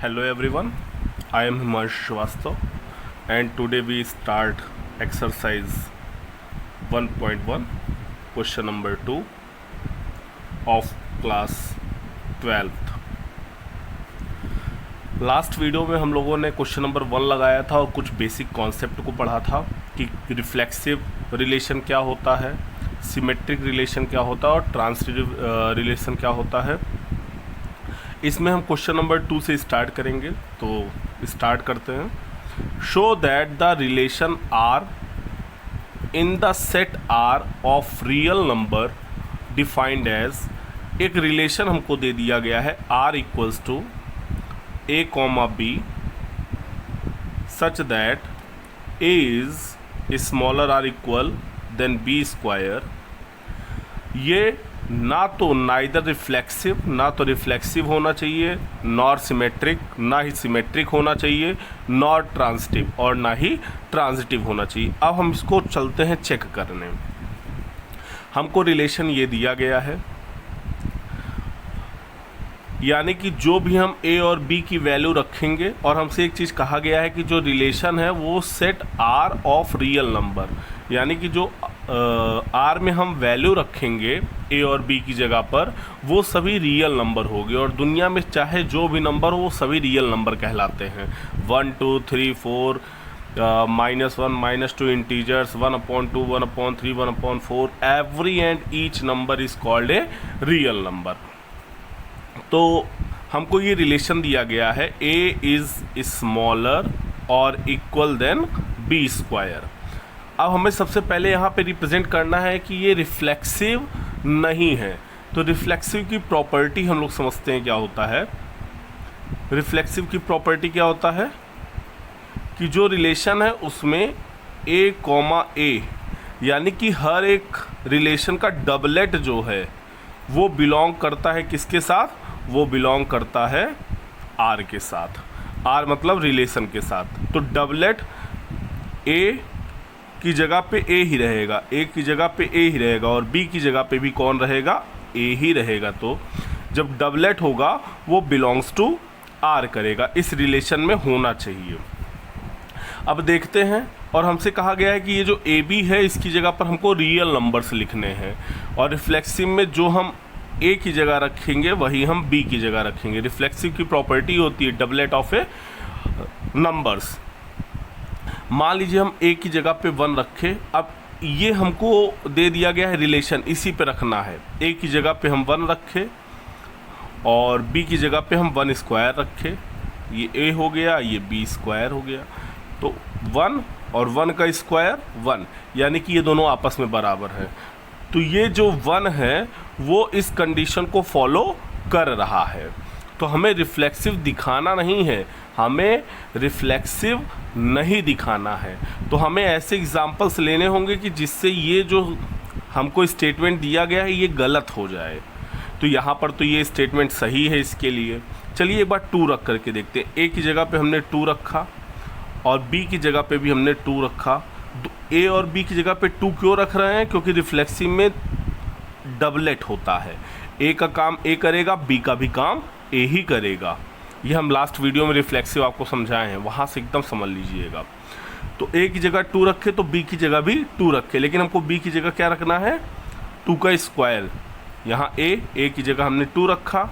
Hello everyone, I am Himanshu Shrivastava and today we start exercise 1.1 question number 2 of class 12th। Last video में हम लोगों ने question number 1 लगाया था और कुछ बेसिक कॉन्सेप्ट को पढ़ा था कि रिफ्लेक्सिव रिलेशन क्या होता है, सिमेट्रिक रिलेशन क्या होता है और ट्रांसिटिव रिलेशन क्या होता है। इसमें हम क्वेश्चन नंबर 2 से स्टार्ट करेंगे, तो स्टार्ट करते हैं। Show that the relation R in the set R of real number defined as, एक रिलेशन हमको दे दिया गया है R equals to A comma B such that A is smaller or equal than B square. ये ना तो neither reflexive, ना तो रिफ्लेक्सिव होना चाहिए, नॉर सिमेट्रिक, ना ही सिमेट्रिक होना चाहिए, नॉर ट्रांसिटिव और ना ही ट्रांजिटिव होना चाहिए। अब हम इसको चलते हैं चेक करने। हमको रिलेशन ये दिया गया है, यानी कि जो भी हम ए और बी की वैल्यू रखेंगे, और हमसे एक चीज़ कहा गया है कि जो रिलेशन है वो set R of real number, यानी कि जो आर में हम वैल्यू रखेंगे ए और बी की जगह पर वो सभी रियल नंबर होंगे, और दुनिया में चाहे जो भी नंबर हो वो सभी रियल नंबर कहलाते हैं। 1 2 3 4 -1 -2 integers, 1/2 1/3 1/4, every and each number is called a real number. तो हमको ये रिलेशन दिया गया है ए इज़ स्मॉलर और इक्वल देन बी स्क्वायर। अब हमें सबसे पहले यहाँ पे रिप्रेजेंट करना है कि ये रिफ्लेक्सिव नहीं है। तो रिफ्लेक्सिव की प्रॉपर्टी हम लोग समझते हैं क्या होता है। रिफ्लेक्सिव की प्रॉपर्टी क्या होता है कि जो रिलेशन है उसमें ए कॉमा ए, यानी कि हर एक रिलेशन का डबलेट जो है वो बिलोंग करता है किसके साथ, वो बिलोंग करता है आर के साथ। आर मतलब रिलेशन के साथ। तो डबलेट ए की जगह पे ए ही रहेगा, ए की जगह पे ए ही रहेगा और बी की जगह पे भी कौन रहेगा, ए ही रहेगा। तो जब डबलेट होगा वो बिलोंग्स टू आर करेगा, इस रिलेशन में होना चाहिए। अब देखते हैं, और हमसे कहा गया है कि ये जो ए बी है इसकी जगह पर हमको रियल नंबर्स लिखने हैं, और रिफ्लेक्सिव में जो हम ए की जगह रखेंगे वही हम बी की जगह रखेंगे। रिफ्लेक्सिव की प्रॉपर्टी होती है डबलेट ऑफ ए नंबर्स। मान लीजिए हम ए की जगह पे 1 रखे, अब ये हमको दे दिया गया है रिलेशन, इसी पे रखना है। ए की जगह पे हम 1 रखे और बी की जगह पे हम 1 स्क्वायर रखे, ये ए हो गया, ये बी स्क्वायर हो गया। तो 1 और 1 का स्क्वायर 1, यानी कि ये दोनों आपस में बराबर हैं। तो ये जो 1 है वो इस कंडीशन को फॉलो कर रहा है। तो हमें रिफ्लेक्सिव दिखाना नहीं है, हमें रिफ्लेक्सिव नहीं दिखाना है। तो हमें ऐसे एग्जाम्पल्स लेने होंगे कि जिससे ये जो हमको स्टेटमेंट दिया गया है ये गलत हो जाए। तो यहाँ पर तो ये स्टेटमेंट सही है इसके लिए। चलिए एक बार 2 रख करके देखते हैं। ए की जगह पे हमने 2 रखा और बी की जगह पे भी हमने 2 रखा। ए और बी की जगह पे 2 क्यों रख रहे हैं, क्योंकि रिफ्लेक्सिव में डबलेट होता है। ए का काम ए करेगा, बी का भी काम ए ही करेगा। ये हम लास्ट वीडियो में रिफ्लेक्सिव आपको समझाए हैं, वहाँ से एकदम समझ लीजिएगा। तो ए की जगह 2 रखे तो बी की जगह भी 2 रखे, लेकिन हमको बी की जगह क्या रखना है, 2 का स्क्वायर। यहाँ ए की जगह हमने 2 रखा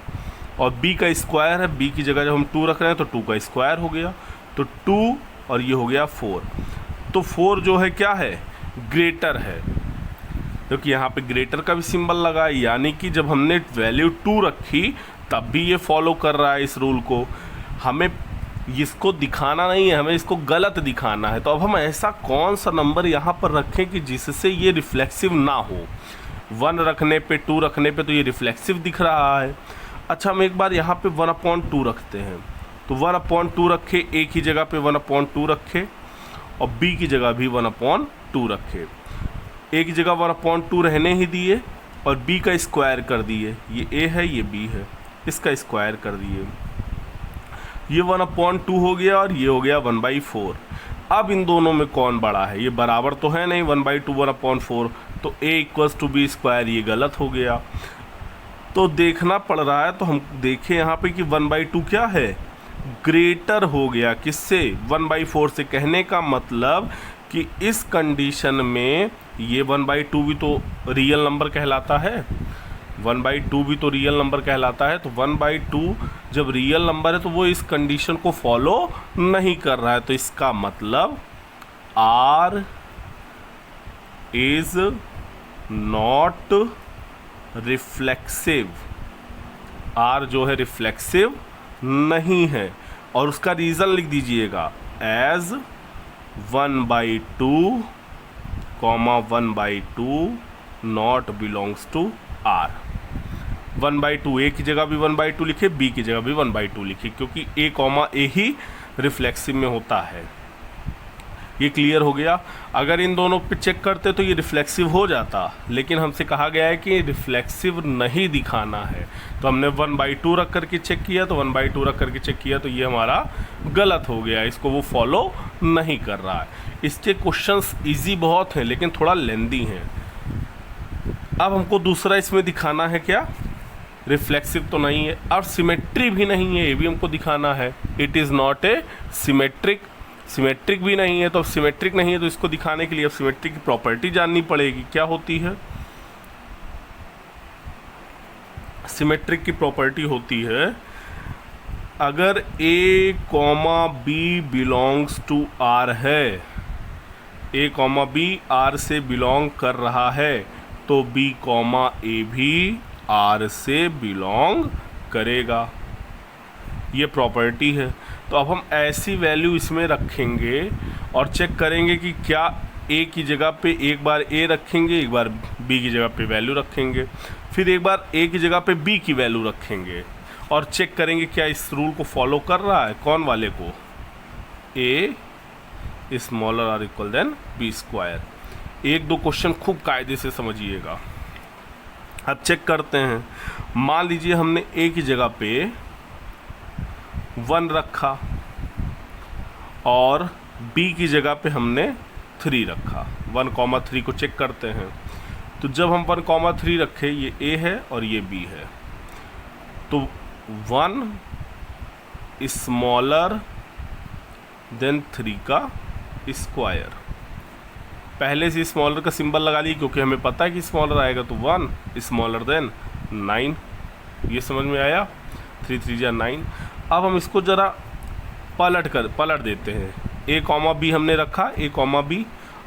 और बी का स्क्वायर है, बी की जगह जब हम 2 रख रहे हैं तो 2 का स्क्वायर हो गया, तो 2 और ये हो गया 4। तो 4 जो है क्या है, ग्रेटर है, क्योंकि यहाँ पे ग्रेटर का भी सिंबल लगा, यानी कि जब हमने वैल्यू 2 रखी तब भी ये फॉलो कर रहा है इस रूल को। हमें इसको दिखाना नहीं है, हमें इसको गलत दिखाना है। तो अब हम ऐसा कौन सा नंबर यहाँ पर रखें कि जिससे ये रिफ्लेक्सिव ना हो। 1 रखने पे 2 रखने पे तो ये रिफ्लेक्सिव दिख रहा है। अच्छा, हम एक बार यहाँ पे 1/2 रखते हैं। तो 1/2 रखे, ए की जगह पे 1/2 रखे और बी की जगह भी 1/2 रखे। ए की जगह 1/2 रहने ही दिए और बी का स्क्वायर कर दिए। ये ए है, ये बी है, इसका स्क्वायर कर दिए। ये 1/2 हो गया और ये हो गया 1/4। अब इन दोनों में कौन बड़ा है, ये बराबर तो है नहीं, 1/2 1/4, तो a equals to B square, ये गलत हो गया। तो देखना पड़ रहा है, तो हम देखें यहाँ पे कि 1/2 क्या है, ग्रेटर हो गया किससे, 1/4 से। कहने का मतलब कि इस कंडीशन में ये 1/2 भी तो रियल नंबर कहलाता है, 1/2 भी तो रियल नंबर कहलाता है। तो 1/2 जब रियल नंबर है तो वो इस कंडीशन को फॉलो नहीं कर रहा है। तो इसका मतलब R is not reflexive, R जो है रिफ्लेक्सिव नहीं है। और उसका रीज़न लिख दीजिएगा, as 1/2, 1/2 not belongs to R। 1/2 A की जगह भी 1/2 लिखे, बी की जगह भी 1/2 लिखे, क्योंकि A, A ही रिफ्लेक्सिव में होता है। ये क्लियर हो गया। अगर इन दोनों पे चेक करते तो ये रिफ्लेक्सिव हो जाता, लेकिन हमसे कहा गया है कि रिफ्लेक्सिव नहीं दिखाना है, तो हमने 1/2 रख करके चेक किया, तो 1/2 रख करके चेक किया, तो ये हमारा गलत हो गया, इसको वो फॉलो नहीं कर रहा है। इसके क्वेश्चंस इजी बहुत हैं लेकिन थोड़ा लेंदी हैं। अब हमको दूसरा इसमें दिखाना है क्या, रिफ्लेक्सिव तो नहीं है और सिमेट्री भी नहीं है, ये भी हमको दिखाना है। It is not a symmetric, symmetric भी नहीं है। तो अब सिमेट्रिक नहीं है तो इसको दिखाने के लिए अब सिमेट्रिक की प्रॉपर्टी जाननी पड़ेगी। क्या होती है सिमेट्रिक की प्रॉपर्टी? होती है अगर A, B belongs to R है, A, B R से बिलोंग कर रहा है, तो B, A भी R से बिलोंग करेगा। ये प्रॉपर्टी है। तो अब हम ऐसी वैल्यू इसमें रखेंगे और चेक करेंगे कि क्या A की जगह पे एक बार A रखेंगे, एक बार B की जगह पे वैल्यू रखेंगे, फिर एक बार A की जगह पे B की वैल्यू रखेंगे और चेक करेंगे क्या इस रूल को फॉलो कर रहा है। कौन वाले को? A smaller or equal than B square. एक दो क्वेश्चन खूब कायदे से समझिएगा। अब चेक करते हैं। मान लीजिए हमने A की जगह पे 1 रखा और B की जगह पे हमने 3 रखा। 1,3 को चेक करते हैं। तो जब हम 1,3 रखे, ये A है और ये B है, तो 1 स्मॉलर देन 3 का स्क्वायर। पहले से स्मॉलर का सिंबल लगा ली क्योंकि हमें पता है कि स्मॉलर आएगा, तो 1 स्मॉलर देन 9। ये समझ में आया? 3 3 जा 9। अब हम इसको ज़रा पलट देते हैं। A, B हमने रखा, A, B।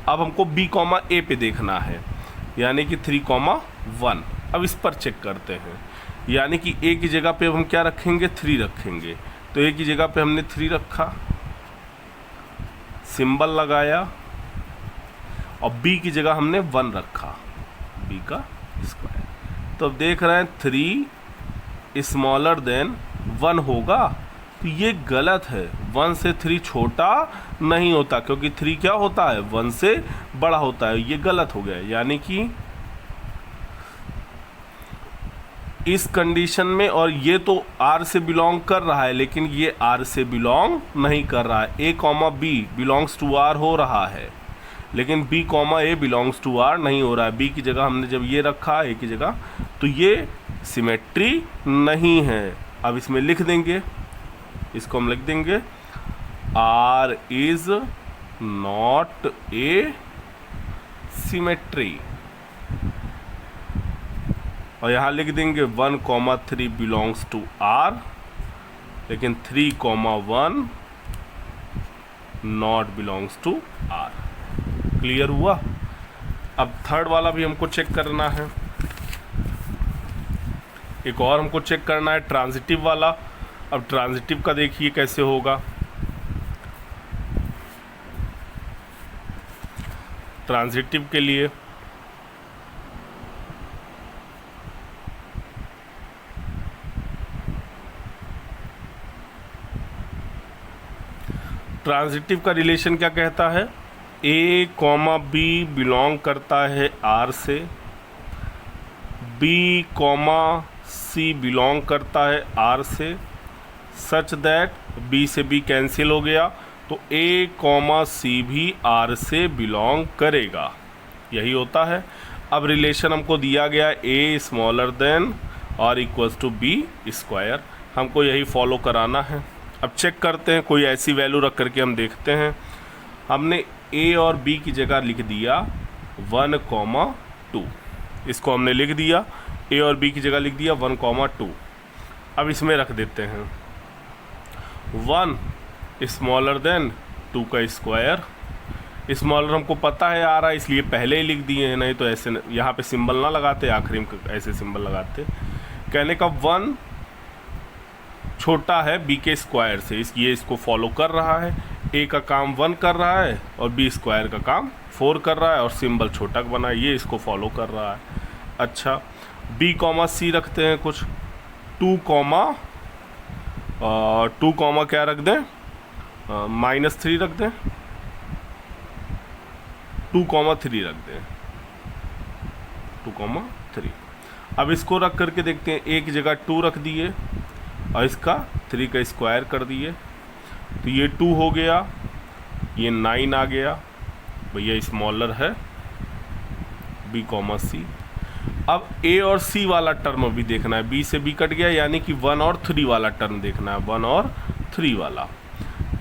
अब हमको B, A पे देखना है, यानी कि 3, 1। अब इस पर चेक करते हैं, यानी कि A की जगह पे अब हम क्या रखेंगे? 3 रखेंगे। तो A की जगह पे हमने 3 रखा, सिंबल लगाया, और B की जगह हमने 1 रखा, B का स्क्वायर। तो अब देख रहे हैं 3 स्मॉलर देन 1 होगा, तो ये गलत है। 1 से 3 छोटा नहीं होता, क्योंकि 3 क्या होता है? 1 से बड़ा होता है। ये गलत हो गया। यानी कि इस कंडीशन में, और ये तो R से बिलोंग कर रहा है लेकिन ये R से बिलोंग नहीं कर रहा है। A, B belongs to R हो रहा है, लेकिन B, A belongs to R नहीं हो रहा है। B की जगह हमने जब ये रखा A की जगह, तो ये सिमेट्री नहीं है। अब इसमें लिख देंगे, इसको हम लिख देंगे R is not a symmetry, और यहाँ लिख देंगे 1,3 बिलोंग्स टू R, लेकिन 3, 1 not belongs to R। Clear हुआ? अब थर्ड वाला भी हमको चेक करना है। एक और हमको चेक करना है ट्रांजिटिव वाला। अब ट्रांजिटिव का देखिए कैसे होगा। ट्रांजिटिव के लिए ट्रांजिटिव का रिलेशन क्या कहता है? A, B बिलोंग करता है R से, B, C बिलोंग करता है R से, सच दैट B से B कैंसिल हो गया, तो A, C भी R से बिलोंग करेगा। यही होता है। अब रिलेशन हमको दिया गया A स्मॉलर देन और इक्वल्स टू B स्क्वायर, हमको यही फॉलो कराना है। अब चेक करते हैं, कोई ऐसी वैल्यू रख करके हम देखते हैं। हमने a और b की जगह लिख दिया 1,2, इसको हमने लिख दिया, a और b की जगह लिख दिया 1,2। अब इसमें रख देते हैं 1 स्मॉलर देन 2 का स्क्वायर। स्मॉलर हमको पता है आ रहा है, इसलिए पहले ही लिख दिए हैं, नहीं तो ऐसे यहाँ पे सिंबल ना लगाते, आखिरी में ऐसे सिंबल लगाते। कहने का 1 छोटा है b के स्क्वायर से, ये इसको फॉलो कर रहा है। a का काम 1 कर रहा है और b स्क्वायर का काम 4 कर रहा है, और सिंबल छोटा बना है, ये इसको फॉलो कर रहा है। अच्छा, b, c रखते हैं कुछ, 2, क्या रख दें, -3 रख दें, 2,3 रख दें, 2,3। अब इसको रख करके देखते हैं, एक जगह 2 रख दिए और इसका 3 का स्क्वायर कर दिए, तो ये 2 हो गया, ये 9 आ गया। भैया स्मॉलर है b, c। अब a और c वाला टर्म भी देखना है, b से b कट गया, यानी कि 1 और 3 वाला टर्म देखना है, 1 और 3 वाला।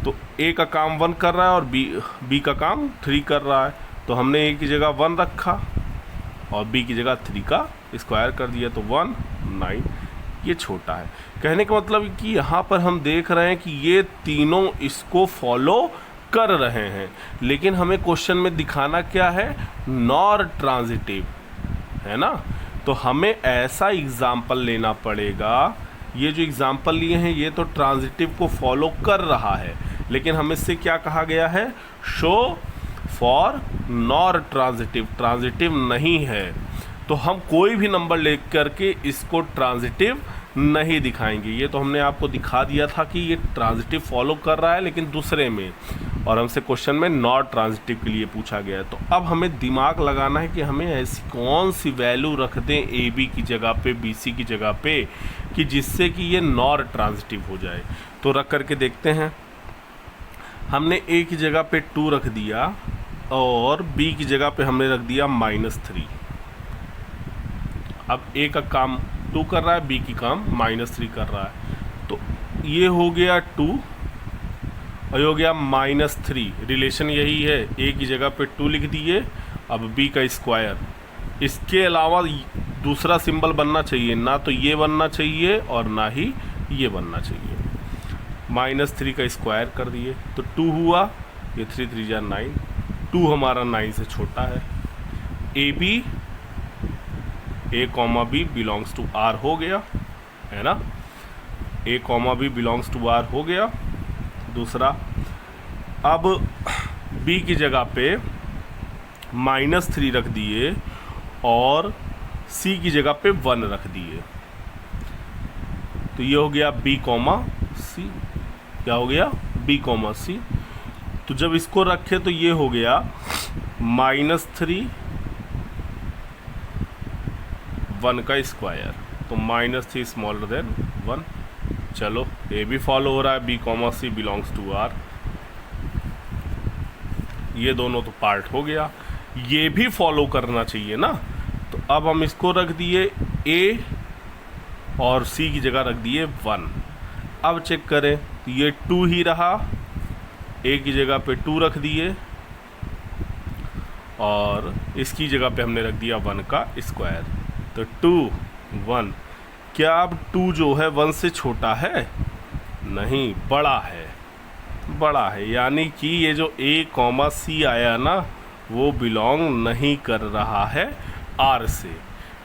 तो a का काम 1 कर रहा है और b का काम 3 कर रहा है, तो हमने a की जगह 1 रखा और b की जगह 3 का स्क्वायर कर दिया, तो 1, 9। ये छोटा है। कहने का मतलब कि यहाँ पर हम देख रहे हैं कि ये तीनों इसको फॉलो कर रहे हैं, लेकिन हमें क्वेश्चन में दिखाना क्या है, नॉर ट्रांजिटिव, है ना। तो हमें ऐसा एग्जाम्पल लेना पड़ेगा, ये जो एग्जाम्पल लिए हैं ये तो ट्रांजिटिव को फॉलो कर रहा है, लेकिन हमें इससे क्या कहा गया है, show for nor transitive, transitive नहीं है। तो हम कोई भी नंबर ले करके इसको ट्रांजिटिव नहीं दिखाएंगे। ये तो हमने आपको दिखा दिया था कि ये ट्रांजिटिव फॉलो कर रहा है, लेकिन दूसरे में, और हमसे क्वेश्चन में नॉट ट्रांजिटिव के लिए पूछा गया है। तो अब हमें दिमाग लगाना है कि हमें ऐसी कौन सी वैल्यू रख दें ए बी की जगह पे, बी सी की जगह पे, कि जिससे कि ये नॉट ट्रांजिटिव हो जाए। तो रख करके देखते हैं। हमने ए की जगह पे 2 रख दिया और बी की जगह पे हमने रख दिया -3। अब ए का काम 2 कर रहा है, बी की काम -3 कर रहा है, तो ये हो गया 2 और ये हो गया -3। रिलेशन यही है, ए की जगह पे 2 लिख दिए, अब बी का स्क्वायर। इसके अलावा दूसरा सिंबल बनना चाहिए, ना तो ये बनना चाहिए और ना ही ये बनना चाहिए। -3 का स्क्वायर कर दिए तो 2 हुआ, ये 3 3 जा 9, 2 हमारा 9 से छोटा है। A B, a, b belongs to r हो गया, है ना, a, b belongs to r हो गया। दूसरा, अब b की जगह पे -3 रख दिए और c की जगह पे 1 रख दिए, तो ये हो गया b, c। क्या हो गया, b, c। तो जब इसको रखे तो ये हो गया -3 1 का स्क्वायर, तो -3 स्मॉलर देन 1। चलो, ए भी फॉलो हो रहा है, b, c belongs to r, ये दोनों तो पार्ट हो गया, ये भी फॉलो करना चाहिए ना। तो अब हम इसको रख दिए a और c की जगह रख दिए 1। अब चेक करें तो ये 2 ही रहा, a की जगह पे 2 रख दिए और इसकी जगह पे हमने रख दिया 1 का स्क्वायर, तो 2, 1। क्या अब 2 जो है 1 से छोटा है? नहीं, बड़ा है, बड़ा है। यानी कि ये जो a, c आया ना, वो बिलोंग नहीं कर रहा है r से।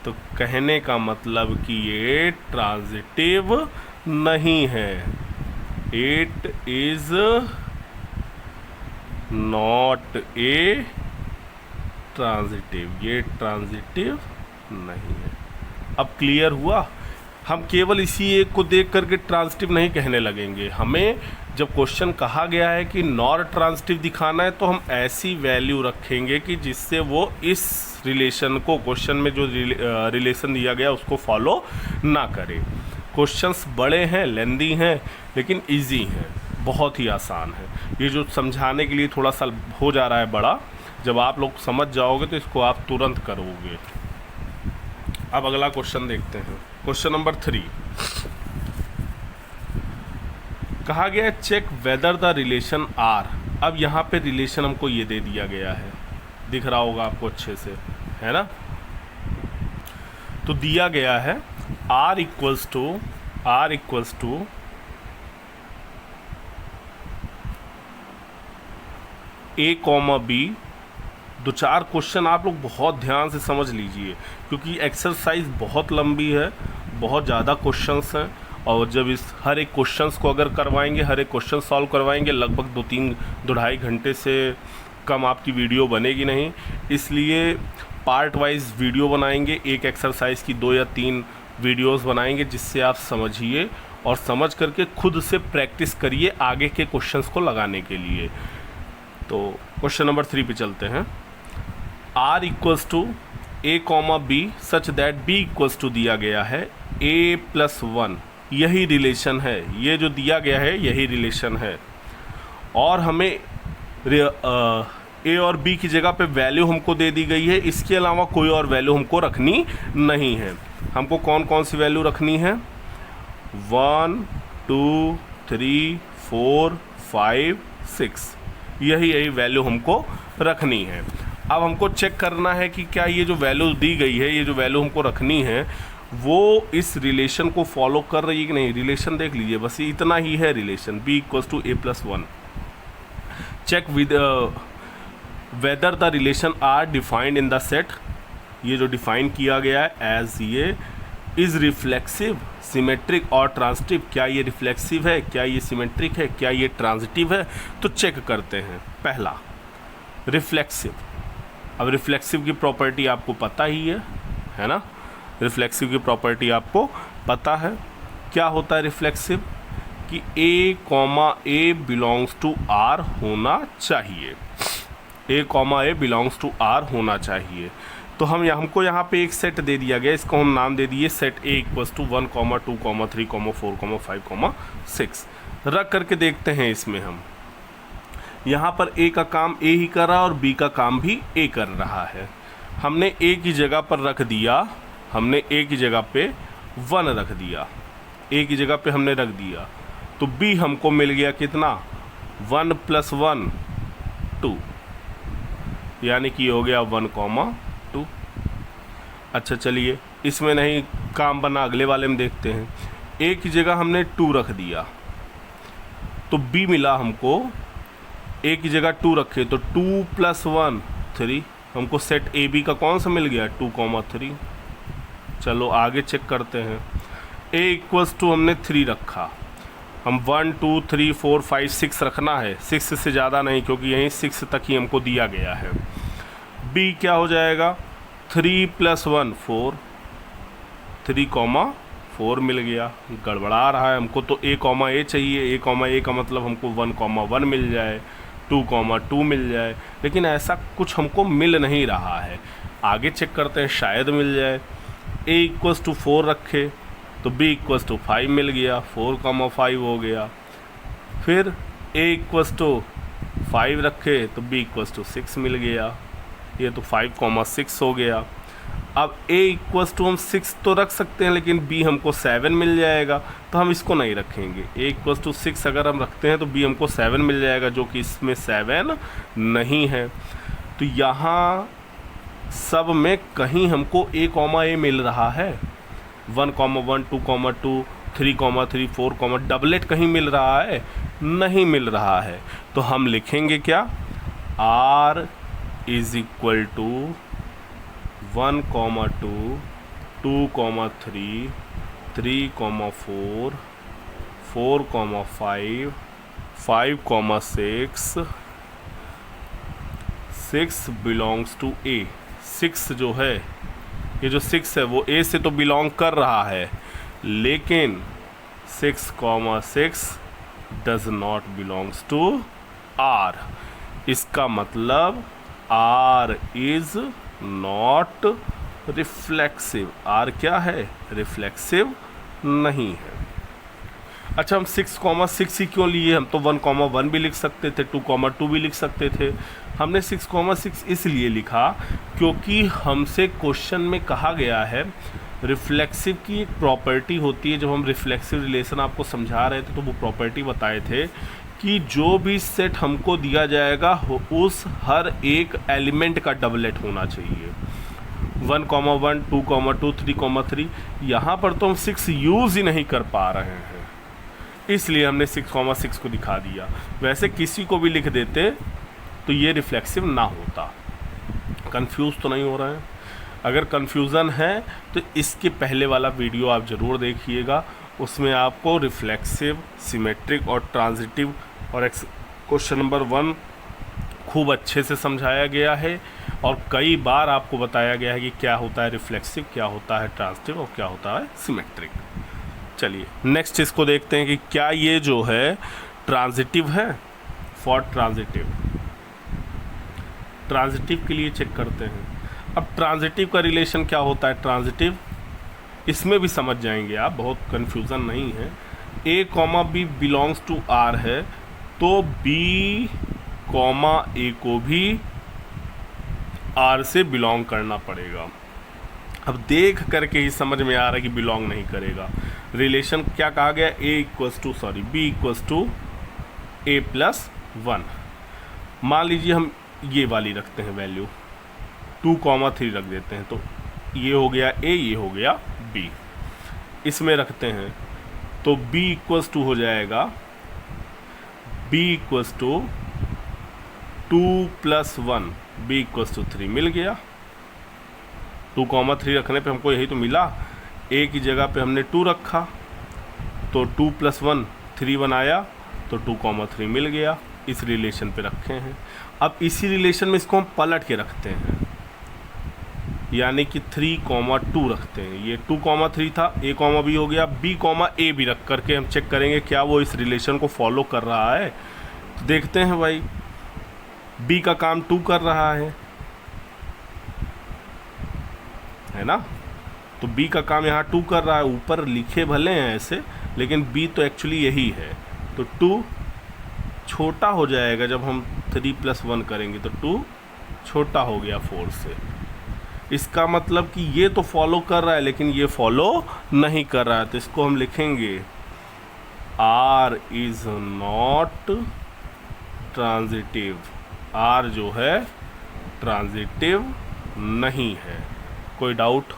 तो कहने का मतलब कि ये ट्रांजिटिव नहीं है, it is not a transitive, ये ट्रांजिटिव नहीं है। अब क्लियर हुआ? हम केवल इसी एक को देख करके ट्रांजिटिव नहीं कहने लगेंगे। हमें जब क्वेश्चन कहा गया है कि नॉर ट्रांजिटिव दिखाना है, तो हम ऐसी वैल्यू रखेंगे कि जिससे वो इस रिलेशन को, क्वेश्चन में जो रिलेशन दिया गया उसको फॉलो ना करे। क्वेश्चंस बड़े हैं, लेंदी हैं, लेकिन इजी हैं, बहुत ही आसान है। ये जो समझाने के लिए थोड़ा सा हो जा रहा है बड़ा, जब आप लोग समझ जाओगे तो इसको आप तुरंत करोगे। अब अगला क्वेश्चन देखते हैं, क्वेश्चन नंबर 3। कहा गया है check whether the relation R. अब यहाँ पे रिलेशन हमको ये दे दिया गया है, दिख रहा होगा आपको अच्छे से, है ना। तो दिया गया है R equals to A comma B। दो चार क्वेश्चन आप लोग बहुत ध्यान से समझ लीजिए, क्योंकि एक्सरसाइज बहुत लंबी है, बहुत ज़्यादा क्वेश्चंस हैं, और जब इस हर एक क्वेश्चंस को अगर करवाएंगे, हर एक क्वेश्चन सॉल्व करवाएंगे, लगभग 2-2.5 घंटे से कम आपकी वीडियो बनेगी नहीं। इसलिए पार्ट वाइज वीडियो बनाएंगे, एक एक्सरसाइज की 2 या 3 वीडियोस बनाएंगे, जिससे आप समझिए और समझ करके खुद से प्रैक्टिस करिए आगे के क्वेश्चंस को लगाने के लिए। तो क्वेश्चन नंबर 3 पे चलते हैं। R equals to A comma B such that B equals to दिया गया है A+1। यही रिलेशन है, ये जो दिया गया है यही रिलेशन है, और हमें A और B की जगह पे वैल्यू हमको दे दी गई है, इसके अलावा कोई और वैल्यू हमको रखनी नहीं है। हमको कौन कौन सी वैल्यू रखनी है? 1 2 3 4 5 6, यही वैल्यू हमको रखनी है। अब हमको चेक करना है कि क्या ये जो वैल्यू दी गई है, ये जो वैल्यू हमको रखनी है, वो इस रिलेशन को फॉलो कर रही है कि नहीं। रिलेशन देख लीजिए, बस ये इतना ही है relation, B equals to A+1। Check with whether the relation R defined in the set, ये जो डिफाइन किया गया है एज ये इज़ रिफ्लेक्सिव, सिमेट्रिक और ट्रांजिटिव। क्या ये रिफ्लेक्सिव है, क्या ये सिमेट्रिक है, क्या ये ट्रांजिटिव है? तो चेक करते हैं। पहला रिफ्लेक्सिव। अब रिफ्लेक्सिव की प्रॉपर्टी आपको पता ही है ना। रिफ्लेक्सिव की प्रॉपर्टी आपको पता है। क्या होता है रिफ्लेक्सिव? कि A comma A belongs to R होना चाहिए, A comma A belongs to R होना चाहिए। तो हमको यहाँ पे एक सेट दे दिया गया, इसको हम नाम दे दिए सेट A इक्वल्स टू 1, 2, 3, 4, 5, 6। रख करके देखते हैं इसमें हम, यहाँ पर A का काम A ही कर रहा है और B का काम भी A कर रहा है। हमने A की जगह पर रख दिया, हमने A की जगह पे 1 रख दिया, A की जगह पे हमने रख दिया, तो B हमको मिल गया कितना? 1 + 1 2, यानी कि हो गया 1, 2। अच्छा चलिए, इसमें नहीं काम बना, अगले वाले में देखते हैं। A की जगह हमने 2 रख दिया, तो B मिला हमको। A की जगह 2 रखे तो 2 + 1 3, हमको सेट AB का कौन सा मिल गया? 2, 3। चलो आगे चेक करते हैं। A इक्वल्स टू हमने 3 रखा, हम 1 2 3 4 5 6 रखना है, 6 से ज़्यादा नहीं, क्योंकि यहीं 6 तक ही हमको दिया गया है। B क्या हो जाएगा? 3 + 1 4, 3, 4 मिल गया। गड़बड़ा रहा है, हमको तो A, A चाहिए। A, A का मतलब हमको 1, 1 मिल जाए, 2, 2 मिल जाए, लेकिन ऐसा कुछ हमको मिल नहीं रहा है। आगे चेक करते हैं, शायद मिल जाए। A इक्वल्स टू 4 रखे तो B इक्वल्स टू 5 मिल गया, 4, 5 हो गया। फिर A इक्वल्स टू 5 रखे तो B इक्वल्स टू 6 मिल गया, ये तो 5, 6 हो गया। अब A इक्वल्स टू हम 6 तो रख सकते हैं, लेकिन B हमको 7 मिल जाएगा, तो हम इसको नहीं रखेंगे। A इक्वल्स टू 6 अगर हम रखते हैं तो B हमको 7 मिल जाएगा, जो कि इसमें 7 नहीं है। तो यहाँ सब में कहीं हमको A, A मिल रहा है। 1, 1, 2, 2, 3, 3, 4, डबलेट कहीं मिल रहा है? नहीं मिल रहा है। तो हम लिखेंगे क्या? R is equal to 1, 2, 2, 3, 3, 4, 4, 5, 5, 6, 6 belongs to A। 6 जो है, ये जो 6 है वो A से तो बिलोंग कर रहा है, लेकिन 6, 6 does not belongs to R। इसका मतलब R is not reflexive. R क्या है? रिफ्लेक्सिव नहीं है। अच्छा, हम 6, 6 ही क्यों लिए? हम तो 1, 1 भी लिख सकते थे, 2, 2 भी लिख सकते थे। हमने 6, 6 इसलिए लिखा क्योंकि हमसे क्वेश्चन में कहा गया है रिफ्लेक्सिव की एक प्रॉपर्टी होती है, जब हम रिफ्लेक्सिव रिलेशन आपको समझा रहे थे तो वो प्रॉपर्टी बताए थे कि जो भी सेट हमको दिया जाएगा उस हर एक एलिमेंट का डबलेट होना चाहिए। 1,1, 2,2, 3,3। यहाँ पर तो हम 6 यूज़ ही नहीं कर पा रहे हैं, इसलिए हमने 6,6 को दिखा दिया। वैसे किसी को भी लिख देते तो ये रिफ्लेक्सिव ना होता। कंफ्यूज तो नहीं हो रहे हैं? अगर कंफ्यूज़न है तो इसके पहले वाला वीडियो आप ज़रूर देखिएगा, उसमें आपको रिफ्लेक्सिव, सिमेट्रिक और ट्रांजिटिव और क्वेश्चन नंबर 1 खूब अच्छे से समझाया गया है और कई बार आपको बताया गया है कि क्या होता है रिफ्लेक्सिव, क्या होता है ट्रांजिटिव और क्या होता है सिमेट्रिक। चलिए नेक्स्ट इसको देखते हैं कि क्या ये जो है ट्रांजिटिव है। फॉर ट्रांजिटिव के लिए चेक करते हैं। अब ट्रांजिटिव का रिलेशन क्या होता है? ट्रांजिटिव इसमें भी समझ जाएंगे आप, बहुत कन्फ्यूज़न नहीं है। A, B belongs to R है तो B, A को भी R से बिलोंग करना पड़ेगा। अब देख करके ही समझ में आ रहा है कि बिलोंग नहीं करेगा। रिलेशन क्या कहा गया? B equals to A+1। मान लीजिए हम ये वाली रखते हैं वैल्यू, 2,3 रख देते हैं, तो ये हो गया A, ये हो गया B। इसमें रखते हैं तो B इक्वल्स टू हो जाएगा B equals to 2+1, B equals to 3 मिल गया। 2,3 रखने पे हमको यही तो मिला। A की जगह पे हमने 2 रखा तो 2+1 3 बनाया तो 2,3 मिल गया। इस रिलेशन पे रखे हैं। अब इसी रिलेशन में इसको हम पलट के रखते हैं, यानी कि 3,2 रखते हैं। ये 2,3 था, A, B हो गया, B, A भी रख करके हम चेक करेंगे क्या वो इस रिलेशन को फॉलो कर रहा है। तो देखते हैं भाई, B का काम 2 कर रहा है ना, तो B का काम यहाँ 2 कर रहा है। ऊपर लिखे भले हैं ऐसे, लेकिन B तो एक्चुअली यही है। तो 2 छोटा हो जाएगा जब हम 3+1 करेंगे, तो 2 छोटा हो गया 4 से। इसका मतलब कि ये तो फॉलो कर रहा है लेकिन ये फॉलो नहीं कर रहा है, तो इसको हम लिखेंगे R is not transitive. R जो है ट्रांजिटिव नहीं है। कोई डाउट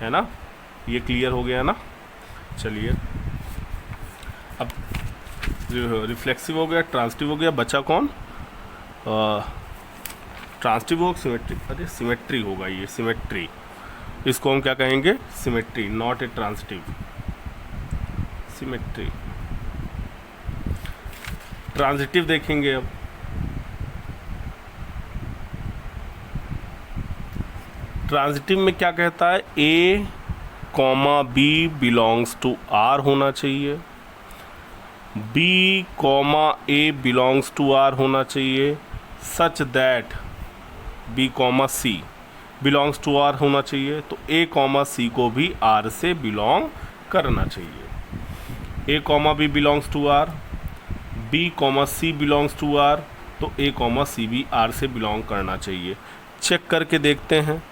है ना? ये क्लियर हो गया ना? चलिए, अब रिफ्लेक्सिव हो गया, ट्रांजिटिव हो गया, बचा कौन? ट्रांजिटिव हो, सिमेट्री। अरे सिमेट्री होगा ये, सिमेट्री। इसको हम क्या कहेंगे? Symmetry, not a transitive, symmetry. Transitive देखेंगे अब। ट्रांजिटिव में क्या कहता है? A, B belongs to R होना चाहिए, B, A belongs to R होना चाहिए, such that B, C belongs to R होना चाहिए। तो A, C को भी R से बिलोंग करना चाहिए। A, B belongs to R, B, C belongs to R, तो A, C भी R से बिलोंग करना चाहिए। चेक करके देखते हैं।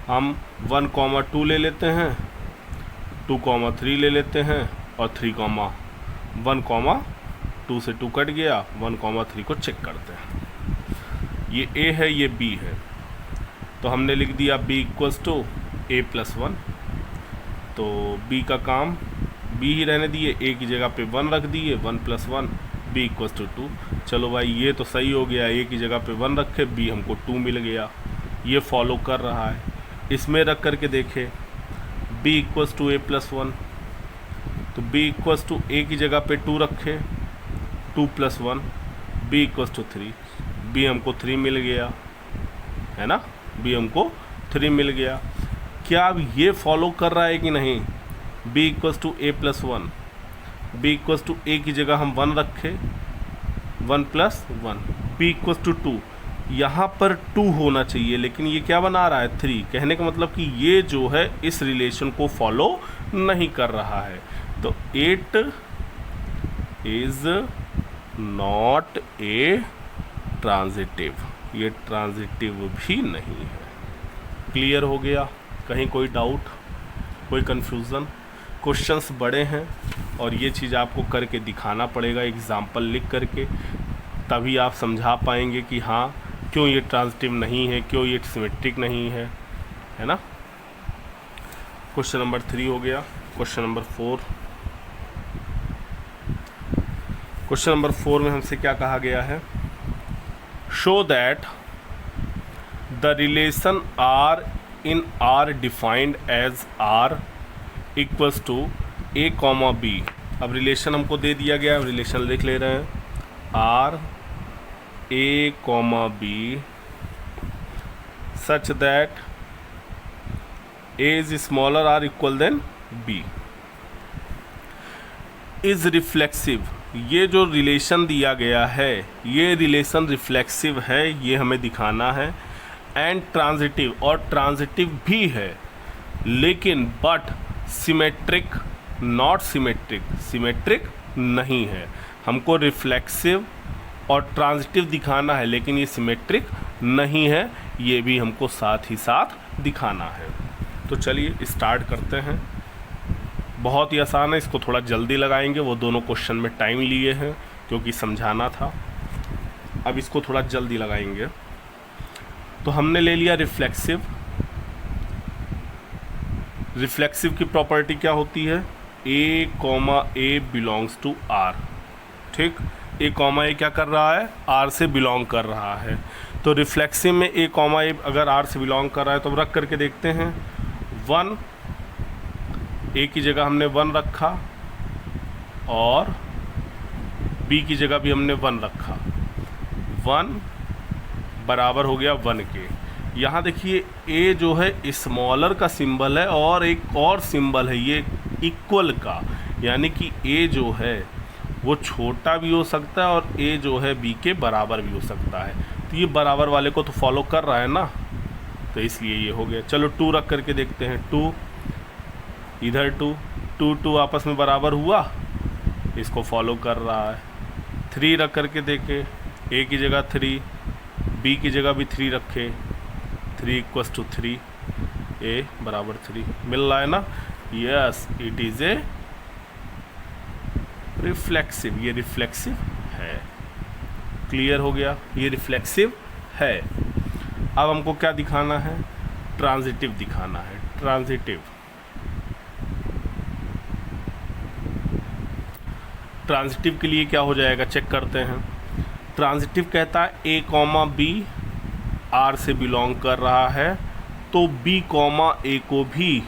हम 1,2 ले लेते हैं, 2,3 ले लेते हैं और 3,1, 2 से 2 कट गया, 1,3 को चेक करते हैं। ये A है, ये B है, तो हमने लिख दिया B इक्वल्स टू A+1। तो B का काम B ही रहने दिए, A की जगह पे 1 रख दिए, 1+1, B इक्वल्स टू 2। चलो भाई ये तो सही हो गया, A की जगह पे 1 रखे, B हमको 2 मिल गया। ये फॉलो कर रहा है। इसमें रख करके देखे B इक्वल्स टू A+1, तो B इक्वल्स टू A की जगह पे 2 रखे, 2+1, B इक्वल्स टू 3, B हमको 3 मिल गया, है ना? B हमको 3 मिल गया। क्या अब ये फॉलो कर रहा है कि नहीं? B equals to A+1, B equals to A की जगह हम 1 रखे, 1+1, B इक्वल्स टू 2। यहाँ पर 2 होना चाहिए, लेकिन ये क्या बना रहा है? 3। कहने का मतलब कि ये जो है इस रिलेशन को फॉलो नहीं कर रहा है। तो it is not a transitive, ये ट्रांजिटिव भी नहीं है। क्लियर हो गया? कहीं कोई डाउट, कोई कन्फ्यूज़न? क्वेश्चंस बड़े हैं और ये चीज़ आपको करके दिखाना पड़ेगा, एग्जाम्पल लिख करके, तभी आप समझा पाएंगे कि हाँ क्यों ये ट्रांजिटिव नहीं है, क्यों ये सिमेट्रिक नहीं है ना। क्वेश्चन नंबर 3 हो गया। क्वेश्चन नंबर 4, क्वेश्चन नंबर 4 में हमसे क्या कहा गया है? Show that the relation R in R defined as R equals to A comma B. अब रिलेशन हमको दे दिया गया, रिलेशन लिख ले रहे हैं, R A comma B such that A is smaller or equal than B is reflexive. ये जो रिलेशन दिया गया है ये रिलेशन रिफ्लेक्सिव है, ये हमें दिखाना है, एंड ट्रांजिटिव, और ट्रांजिटिव भी है, लेकिन but symmetric not symmetric, symmetric नहीं है। हमको रिफ्लेक्सिव और ट्रांजिटिव दिखाना है लेकिन ये सिमेट्रिक नहीं है, ये भी हमको साथ ही साथ दिखाना है। तो चलिए स्टार्ट करते हैं। बहुत ही आसान है, इसको थोड़ा जल्दी लगाएंगे, वो दोनों क्वेश्चन में टाइम लिए हैं क्योंकि समझाना था। अब इसको थोड़ा जल्दी लगाएंगे। तो हमने ले लिया रिफ्लेक्सिव। रिफ्लेक्सिव की प्रॉपर्टी क्या होती है? A comma a belongs to R. ठीक, ए कॉमा ए क्या कर रहा है? आर से बिलोंग कर रहा है। तो रिफ्लेक्सिव में ए कॉमा ए अगर आर से बिलोंग कर रहा है तो रख करके देखते हैं। 1, ए की जगह हमने 1 रखा और बी की जगह भी हमने 1 रखा। 1 बराबर हो गया 1 के। यहाँ देखिए ए जो है स्मॉलर का सिंबल है और एक और सिंबल है ये इक्वल का, यानी कि ए जो है वो छोटा भी हो सकता है और ए जो है बी के बराबर भी हो सकता है। तो ये बराबर वाले को तो फॉलो कर रहा है ना, तो इसलिए ये हो गया। चलो 2 रख करके देखते हैं। 2 इधर 2 2 2 आपस में बराबर हुआ, इसको फॉलो कर रहा है। 3 रख करके देखे, ए की जगह 3, बी की जगह भी 3 रखे, 3 इक्वल्स टू 3, ए बराबर 3 मिल रहा है ना। Yes, it is a reflexive, ये रिफ्लेक्सिव है। क्लियर हो गया, ये रिफ्लेक्सिव है। अब हमको क्या दिखाना है? ट्रांजिटिव दिखाना है। ट्रांजिटिव, ट्रांजिटिव के लिए क्या हो जाएगा चेक करते हैं। ट्रांजिटिव कहता है ए कॉमा बी आर से बिलोंग कर रहा है, तो बी कॉमा ए को भी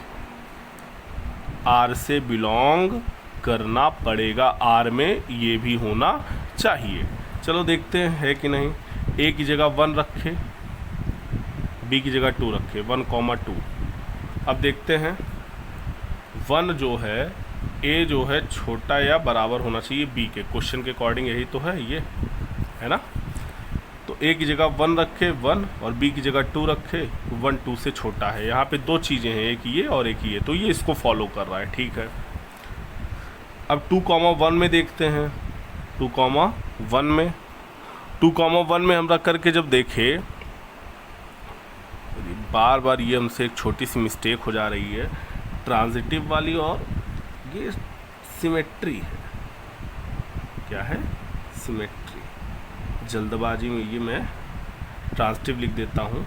आर से बिलोंग करना पड़ेगा, आर में ये भी होना चाहिए। चलो देखते हैं है कि नहीं। ए की जगह 1 रखे, बी की जगह 2 रखे, 1 कॉमा 2। अब देखते हैं 1 जो है ए जो है छोटा या बराबर होना चाहिए बी के, क्वेश्चन के अकॉर्डिंग यही तो है, ये है ना। तो ए की जगह 1 रखे 1 और बी की जगह 2 रखे, 1 2 से छोटा है। यहाँ पे 2 चीज़ें हैं, एक ये और एक ये, तो ये इसको फॉलो कर रहा है। ठीक है, अब 2 कॉमा 1 में देखते हैं। 2 कॉमा 1 में, 2 कॉमा 1 में हम रख करके जब देखे, बार बार ये हमसे एक छोटी सी मिस्टेक हो जा रही है, ट्रांजिटिव वाली, और ये सिमेट्री है। क्या है? सिमेट्री। जल्दबाजी में ये मैं ट्रांजिटिव लिख देता हूँ,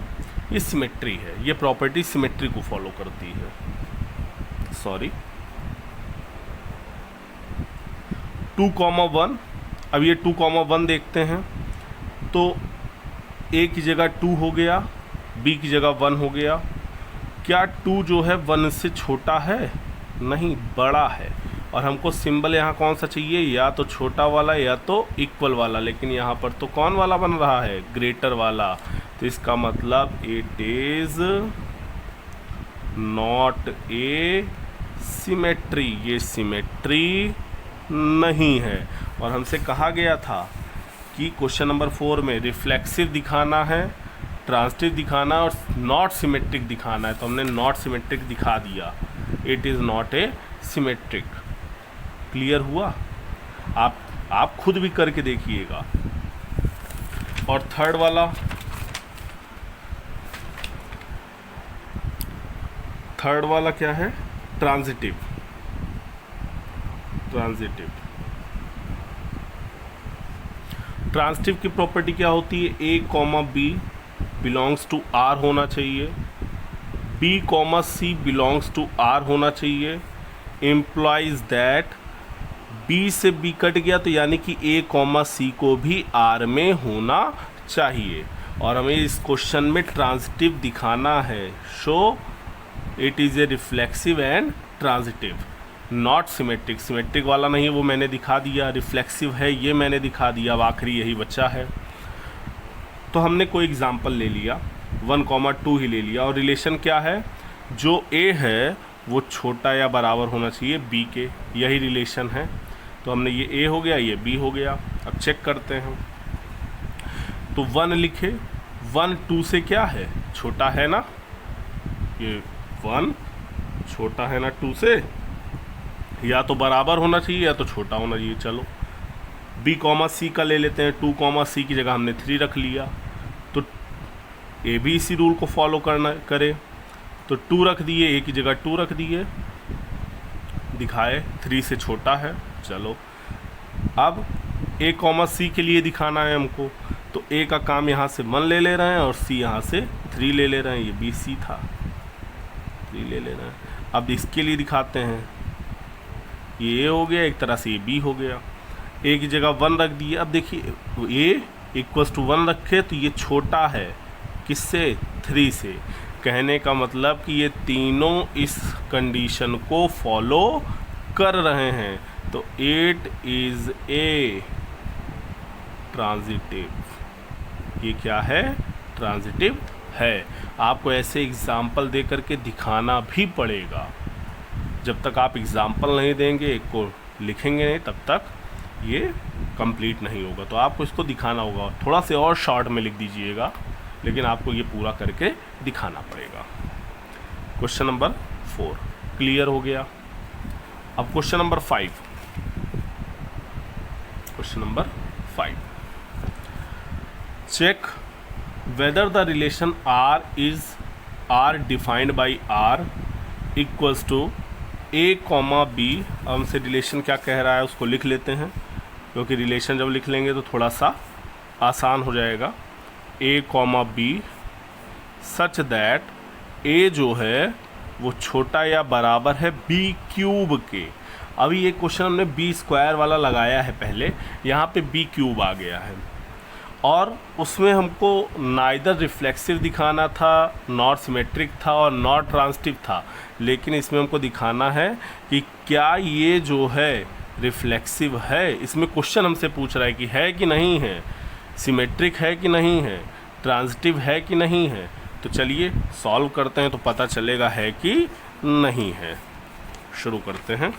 ये सिमेट्री है। ये प्रॉपर्टी सिमेट्री को फॉलो करती है। Sorry, 2 comma 1। अब ये 2 कॉमा 1 देखते हैं, तो ए की जगह 2 हो गया, बी की जगह 1 हो गया। क्या 2 जो है 1 से छोटा है? नहीं, बड़ा है। और हमको सिंबल यहाँ कौन सा चाहिए? या तो छोटा वाला या तो इक्वल वाला, लेकिन यहाँ पर तो कौन वाला बन रहा है? ग्रेटर वाला। तो इसका मतलब it is not a symmetry, ये सिमेट्री नहीं है। और हमसे कहा गया था कि क्वेश्चन नंबर 4 में रिफ्लेक्सिव दिखाना है, ट्रांजिटिव दिखाना है और नॉट सिमेट्रिक दिखाना है। तो हमने नॉट सिमेट्रिक दिखा दिया, it is not a symmetric. Clear हुआ? आप खुद भी करके देखिएगा। और थर्ड वाला, थर्ड वाला क्या है, ट्रांजिटिव। ट्रांजिटिव की प्रॉपर्टी क्या होती है, a comma B belongs to R होना चाहिए, B comma C belongs to R होना चाहिए, इम्प्लाइज दैट बी से बी कट गया तो यानी कि ए कॉमा सी को भी आर में होना चाहिए। और हमें इस क्वेश्चन में ट्रांजिटिव दिखाना है, show it is a reflexive and transitive, not symmetric. Symmetric वाला नहीं, वो मैंने दिखा दिया, रिफ्लेक्सिव है ये मैंने दिखा दिया, अब आखिरी यही बचा है। तो हमने कोई एग्जाम्पल ले लिया, 1,2 ही ले लिया, और रिलेशन क्या है, जो ए है वो छोटा या बराबर होना चाहिए बी के, यही रिलेशन है। तो हमने ये ए हो गया, ये बी हो गया। अब चेक करते हैं, तो 1 लिखे, 1 2 से क्या है, छोटा है ना, ये 1 छोटा है ना 2 से, या तो बराबर होना चाहिए या तो छोटा होना चाहिए। चलो बी कॉमा सी का ले लेते हैं, 2 कॉमा सी की जगह हमने 3 रख लिया, तो ए भी इसी रूल को फॉलो करे, तो 2 रख दिए, ए की जगह 2 रख दिए, दिखाए 3 से छोटा है। चलो अब ए कॉमा सी के लिए दिखाना है हमको, तो ए का काम यहाँ से 1 ले ले रहे हैं और सी यहाँ से 3 ले ले रहे हैं, ये बी सी था, 3 ले ले रहे हैं। अब इसके लिए दिखाते हैं, ये ए हो गया, एक तरह से ये बी हो गया, ए की जगह 1 रख दिए। अब देखिए ए इक्वल्स टू 1 रखे तो ये छोटा है किससे, 3 से, कहने का मतलब कि ये तीनों इस कंडीशन को फॉलो कर रहे हैं, तो इट इज़ ए ट्रांजिटिव, ये क्या है, ट्रांजिटिव है। आपको ऐसे एग्जाम्पल दे करके दिखाना भी पड़ेगा, जब तक आप एग्जाम्पल नहीं देंगे, एक को लिखेंगे नहीं, तब तक ये कंप्लीट नहीं होगा। तो आपको इसको दिखाना होगा, थोड़ा से और शॉर्ट में लिख दीजिएगा, लेकिन आपको ये पूरा करके दिखाना पड़ेगा। क्वेश्चन नंबर 4 क्लियर हो गया। अब question number 5, question number 5, check whether the relation R defined by R equals to A comma B. अब हमसे रिलेशन क्या कह रहा है उसको लिख लेते हैं, क्योंकि रिलेशन जब लिख लेंगे तो थोड़ा सा आसान हो जाएगा। ए कॉमा बी सच दैट ए जो है वो छोटा या बराबर है बी क्यूब के। अभी ये क्वेश्चन हमने बी स्क्वायर वाला लगाया है पहले, यहाँ पे बी क्यूब आ गया है, और उसमें हमको नाइदर रिफ्लेक्सिव दिखाना था, नॉट सिमेट्रिक था और नॉट ट्रांजिटिव था, लेकिन इसमें हमको दिखाना है कि क्या ये जो है रिफ्लेक्सिव है। इसमें क्वेश्चन हमसे पूछ रहा है कि नहीं है, सिमेट्रिक है कि नहीं है, ट्रांजिटिव है कि नहीं है। तो चलिए सॉल्व करते हैं तो पता चलेगा है कि नहीं है। शुरू करते हैं।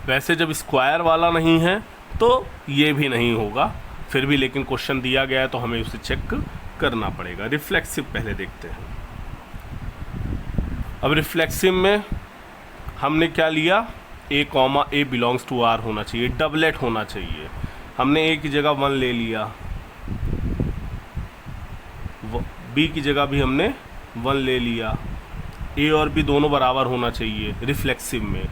वैसे जब स्क्वायर वाला नहीं है तो ये भी नहीं होगा, फिर भी लेकिन क्वेश्चन दिया गया है तो हमें उसे चेक करना पड़ेगा। रिफ्लेक्सिव पहले देखते हैं। अब रिफ्लेक्सिव में हमने क्या लिया, a comma a belongs to R होना चाहिए, डबलेट होना चाहिए। हमने ए की जगह 1 ले लिया, बी की जगह भी हमने 1 ले लिया, ए और बी दोनों बराबर होना चाहिए रिफ्लेक्सिव में।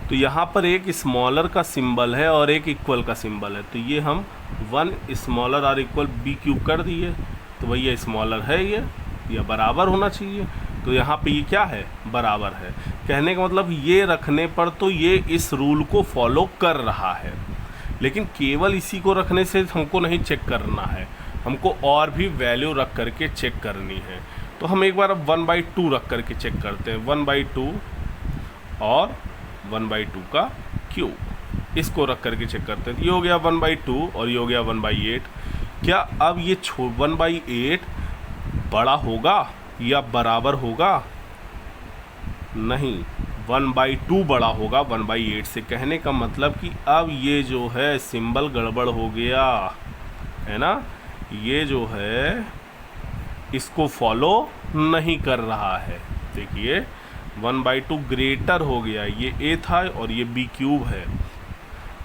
तो यहाँ पर एक स्मॉलर का सिंबल है और एक इक्वल का सिंबल है, तो ये हम 1 स्मॉलर और इक्वल बी क्यूब कर दिए, तो भैया स्मॉलर है ये बराबर होना चाहिए। तो यहाँ पे ये क्या है, बराबर है। कहने का मतलब ये रखने पर तो ये इस रूल को फॉलो कर रहा है, लेकिन केवल इसी को रखने से हमको नहीं चेक करना है, हमको और भी वैल्यू रख करके चेक करनी है। तो हम एक बार अब 1/2 रख करके चेक करते हैं। 1/2 और 1/2 का क्यूब, इसको रख करके चेक करते हैं। ये हो गया 1/2 और ये हो गया 1/8। क्या अब ये 1/8 बड़ा होगा या बराबर होगा? नहीं, 1/2 बड़ा होगा 1/8 से। कहने का मतलब कि अब ये जो है सिंबल गड़बड़ हो गया है ना, ये जो है इसको फॉलो नहीं कर रहा है। देखिए 1/2 ग्रेटर हो गया, ये ए था और ये बी क्यूब है,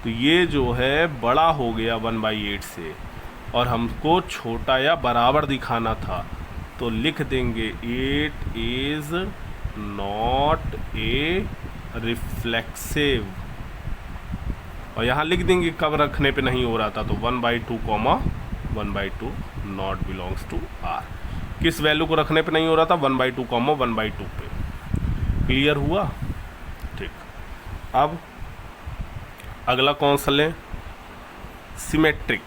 तो ये जो है बड़ा हो गया 1/8 से, और हमको छोटा या बराबर दिखाना था, तो लिख देंगे it is not a reflexive, और यहाँ लिख देंगे कब रखने पे नहीं हो रहा था, तो 1/2 comma 1/2 not belongs to R. किस वैल्यू को रखने पे नहीं हो रहा था, 1/2 कॉमा 1/2 पे। क्लियर हुआ? ठीक। अब अगला कौन सा लें? सिमेट्रिक।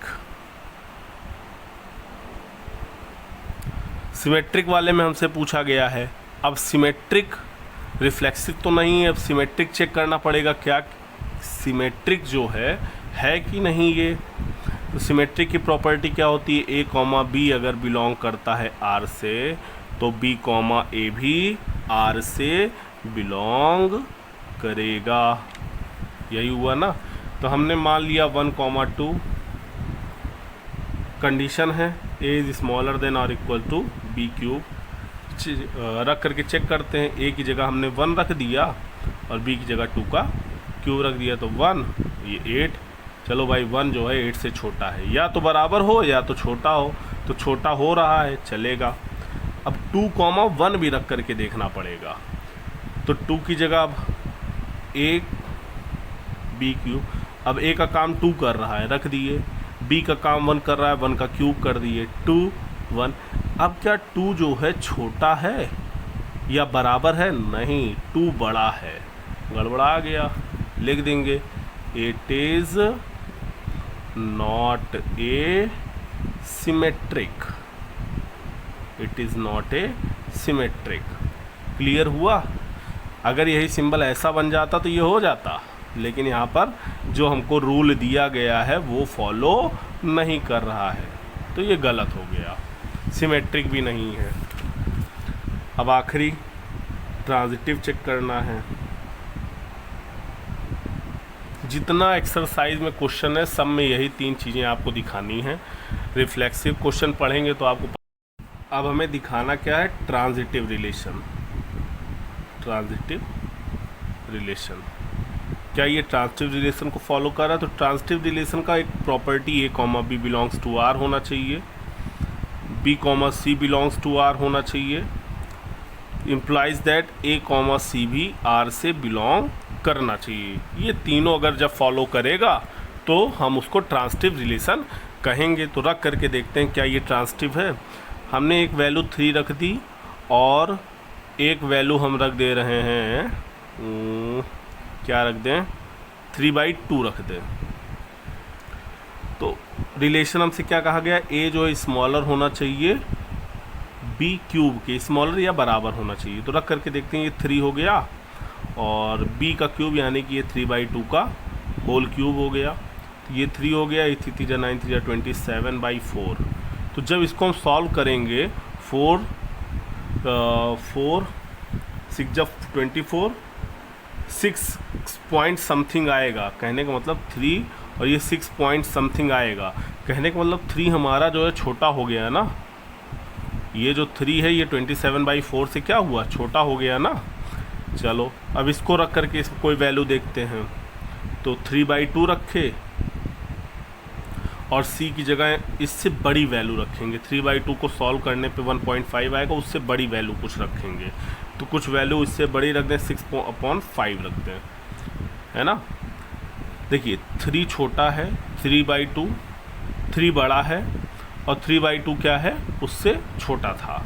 सिमेट्रिक वाले में हमसे पूछा गया है, अब सिमेट्रिक रिफ्लेक्सिव तो नहीं है, अब सिमेट्रिक चेक करना पड़ेगा क्या सिमेट्रिक जो है कि नहीं ये। तो सिमेट्रिक की प्रॉपर्टी क्या होती है, ए कॉमा बी अगर बिलोंग करता है आर से तो बी कॉमा ए भी आर से बिलोंग करेगा। यही हुआ ना। तो हमने मान लिया 1,2 कंडीशन है, ए इज स्मॉलर देन और इक्वल टू बी क्यूब। रख करके चेक करते हैं, ए की जगह हमने 1 रख दिया और बी की जगह 2 का क्यूब रख दिया, तो 1 ये 8। चलो भाई 1 जो है 8 से छोटा है, या तो बराबर हो या तो छोटा हो, तो छोटा हो रहा है चलेगा। अब 2,1 भी रख करके देखना पड़ेगा, तो 2 की जगह अब ए बी क्यूब, अब ए का काम 2 कर रहा है रख दिए, बी का काम 1 कर रहा है 1 का क्यूब कर दिए, 2 1। अब क्या 2 जो है छोटा है या बराबर है? नहीं, 2 बड़ा है, गड़बड़ा गया। लिख देंगे it is not a symmetric, it is not a symmetric. Clear हुआ? अगर यही सिंबल ऐसा बन जाता तो ये हो जाता, लेकिन यहाँ पर जो हमको रूल दिया गया है वो फॉलो नहीं कर रहा है, तो ये गलत हो गया, सिमेट्रिक भी नहीं है। अब आखिरी ट्रांजिटिव चेक करना है। जितना एक्सरसाइज में क्वेश्चन है सब में यही 3 चीज़ें आपको दिखानी है। रिफ्लेक्सिव क्वेश्चन पढ़ेंगे तो आपको। अब हमें दिखाना क्या है, ट्रांजिटिव रिलेशन। ट्रांजिटिव रिलेशन, क्या ये ट्रांजिटिव रिलेशन को फॉलो कर रहा है? तो ट्रांजिटिव रिलेशन का एक property A comma B belongs to R होना चाहिए, B comma C belongs to R होना चाहिए, implies that A comma C भी आर से बिलोंग करना चाहिए। ये तीनों अगर जब फॉलो करेगा तो हम उसको ट्रांजिटिव रिलेशन कहेंगे। तो रख करके देखते हैं क्या ये ट्रांजिटिव है। हमने एक वैल्यू 3 रख दी और एक वैल्यू हम रख दे रहे हैं, क्या रख दें, 3/2 रख दें। तो रिलेशन हमसे क्या कहा गया, ए जो है स्मॉलर होना चाहिए बी क्यूब के, स्मॉलर या बराबर होना चाहिए। तो रख करके देखते हैं, ये 3 हो गया और बी का क्यूब यानी कि ये 3/2 का होल क्यूब हो गया। तो ये 3 हो गया, 3 3 9 3 27/4। तो जब इसको हम सॉल्व करेंगे 4 6 जब 24 6 पॉइंट समथिंग आएगा, कहने का मतलब 3 और ये 6 पॉइंट समथिंग आएगा, कहने का मतलब 3 हमारा जो है छोटा हो गया ना। ये जो 3 है ये 27/4 से क्या हुआ, छोटा हो गया ना। चलो अब इसको रख करके इसको कोई वैल्यू देखते हैं, तो 3/2 रखे और c की जगह इससे बड़ी वैल्यू रखेंगे। 3/2 को सॉल्व करने पे 1.5 आएगा, उससे बड़ी वैल्यू कुछ रखेंगे, तो कुछ वैल्यू इससे बड़ी रख दें, 6/5 रख दें, है ना। देखिए 3 छोटा है, 3/2, 3 बड़ा है और 3/2 क्या है, उससे छोटा था,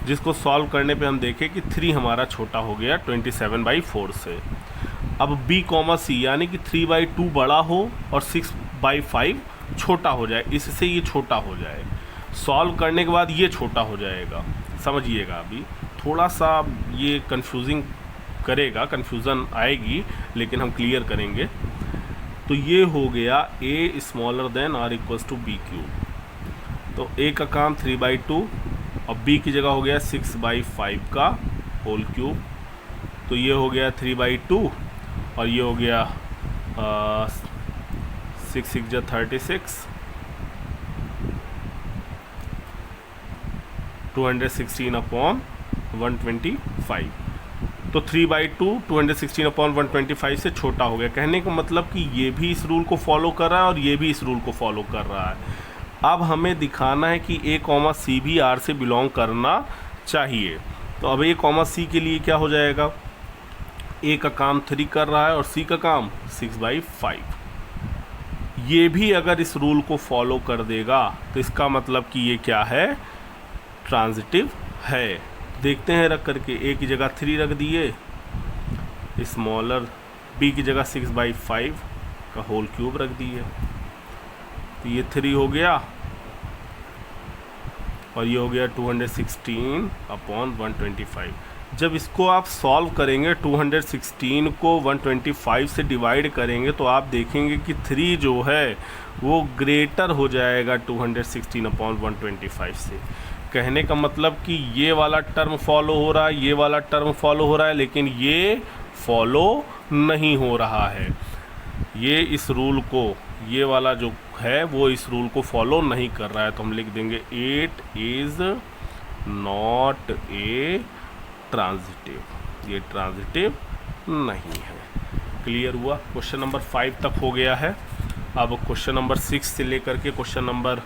जिसको सॉल्व करने पे हम देखें कि 3 हमारा छोटा हो गया 27/4 से। अब b कॉमा सी यानी कि 3/2 बड़ा हो और 6/5 छोटा हो जाए, इससे ये छोटा हो जाए। सॉल्व करने के बाद ये छोटा हो जाएगा, समझिएगा। अभी थोड़ा सा ये कंफ्यूजिंग करेगा, कंफ्यूजन आएगी, लेकिन हम क्लियर करेंगे। तो ये हो गया a स्मॉलर देन और इक्वल्स टू बी क्यूब। तो a का काम 3/2 और b की जगह हो गया 6/5 का होल क्यूब। तो ये हो गया 3/2 और ये हो गया 6 6 जा 36, 216/125। तो 3/2 216/125 से छोटा हो गया, कहने का मतलब कि ये भी इस रूल को फॉलो कर रहा है और ये भी इस रूल को फॉलो कर रहा है। अब हमें दिखाना है कि ए कॉमा सी भी आर से बिलोंग करना चाहिए। तो अब ए कॉमा सी के लिए क्या हो जाएगा, ए का काम 3 कर रहा है और सी का काम 6/5। ये भी अगर इस रूल को फॉलो कर देगा तो इसका मतलब कि ये क्या है, ट्रांजिटिव है। देखते हैं रख करके, ए की जगह 3 रख दिए, स्मॉलर बी की जगह 6/5 का होल क्यूब रख दिए, तो ये 3 हो गया और ये हो गया 216/125। जब इसको आप सॉल्व करेंगे, 216 को 125 से डिवाइड करेंगे तो आप देखेंगे कि 3 जो है वो ग्रेटर हो जाएगा 216/125 से। कहने का मतलब कि ये वाला टर्म फॉलो हो रहा है, ये वाला टर्म फॉलो हो रहा है, लेकिन ये फॉलो नहीं हो रहा है। ये इस रूल को, ये वाला जो है वो इस रूल को फॉलो नहीं कर रहा है। तो हम लिख देंगे 8 इज़ नॉट ए ट्रांजिटिव, ये ट्रांजिटिव नहीं है। क्लियर हुआ? क्वेश्चन नंबर 5 तक हो गया है। अब क्वेश्चन नंबर 6 से लेकर के क्वेश्चन नंबर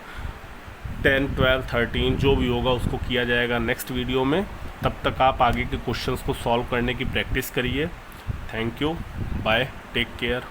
10, 12, 13 जो भी होगा उसको किया जाएगा नेक्स्ट वीडियो में। तब तक आप आगे के क्वेश्चंस को सॉल्व करने की प्रैक्टिस करिए। Thank you, bye, take care.